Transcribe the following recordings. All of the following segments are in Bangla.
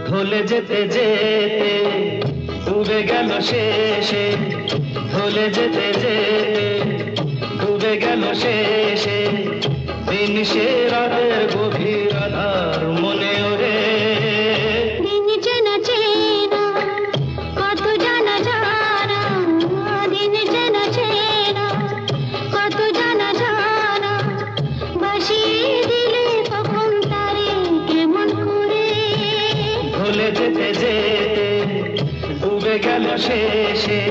ঢলে যেতে যেতে ডুবে গেল শেষে, ঢলে যেতে যেতে ডুবে গেল শেষে, দিন সে রাতের গভীর আধার মনে ওরে। দিন চেনা চেনা কত জানা জানা, দিন চেনা চেনা কত জানা জানা, বাসিয়ে দিলে কখন তারে কেমন করে। ঢলে যেতে যেতে ডুবে গেল শেষে।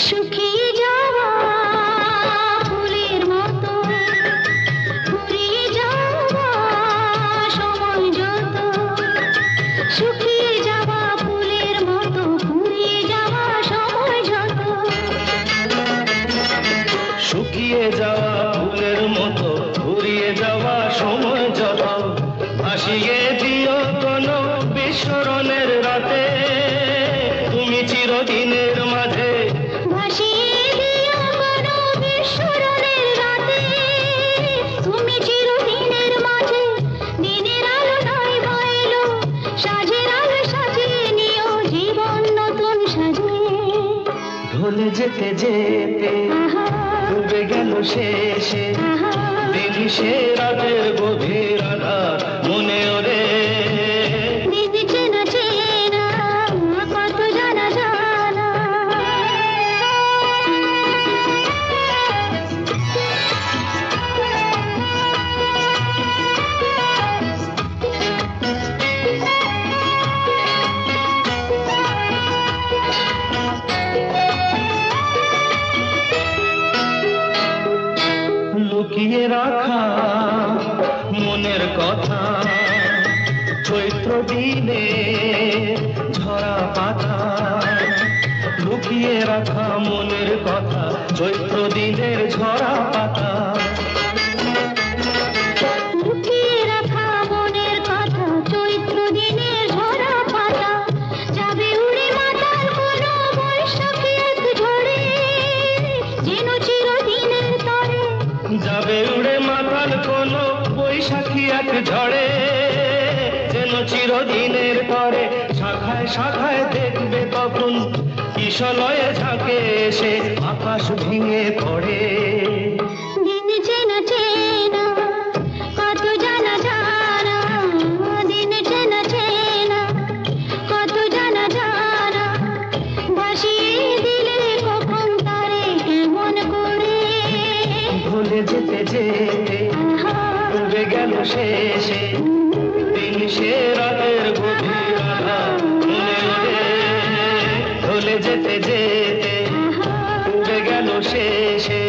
শুকিয়ে যাওয়া ফুলের মতো ফুরিয়ে যাওয়া সময় যত, শুকিয়ে যাওয়া ফুলের মতো ফুরিয়ে যাওয়া সময় যত। শুকিয়ে যাওয়া ফুলের মতো ঘুরিয়ে যাওয়া সময় যত, ভাসিয়ে দিও কোনো বিস্মরণের রাতে, তুমি চিরদিনের মাঝে। ভাসিয়ে দিও কোনো বিস্মরণের রাতে, তুমি চিরদিনের মাঝে। দিনের আলো নয় বইলো, সাজের আলো সাজিয়ে নিও জীবন নতুন সাজিয়ে। ঢলে যেতে যেতে আহা ডুবে গেল শেষে, আহা দিন সে রাতের গভীর আধার মনে ওরে। দিন চেনা চেনা কত জানা জানা। লুকিয়ে রাখা মনের কথা, চৈত্র দিনে ঝরা পাতা। লুকিয়ে রাখা মনের কথা, চৈত্র দিনের ঝরা পাতা। লুকিয়ে রাখা মনের কথা, চৈত্র দিনের ঝরা পাতা। যাবে উড়ে মাতাল কোনো বৈশাখী এক ঝড়ে, যেন চিরদিনের তরে। যাবে উড়ে মাতাল কোনো বৈশাখী এক ঝড়ে, যেন চিরদিনের তরে। শাখায় শাখায় দেখবে তখন কিশলয়ে ঝাঁকে এসে আকাশ ভেঙে পড়ে। দিন চেনা চেনা কত জানা জানা, দিন চেনা চেনা কত জানা জানা, ভাসিয়ে দিলে কখন তারে কেমন করে। ভুলে যেতে যেতে আহা ডুবে গেল শেষে, দিন সে রাতের গভীর আধার মনে ওরে। ঢলে যেতে যেতে আহা ডুবে গেল শেষে।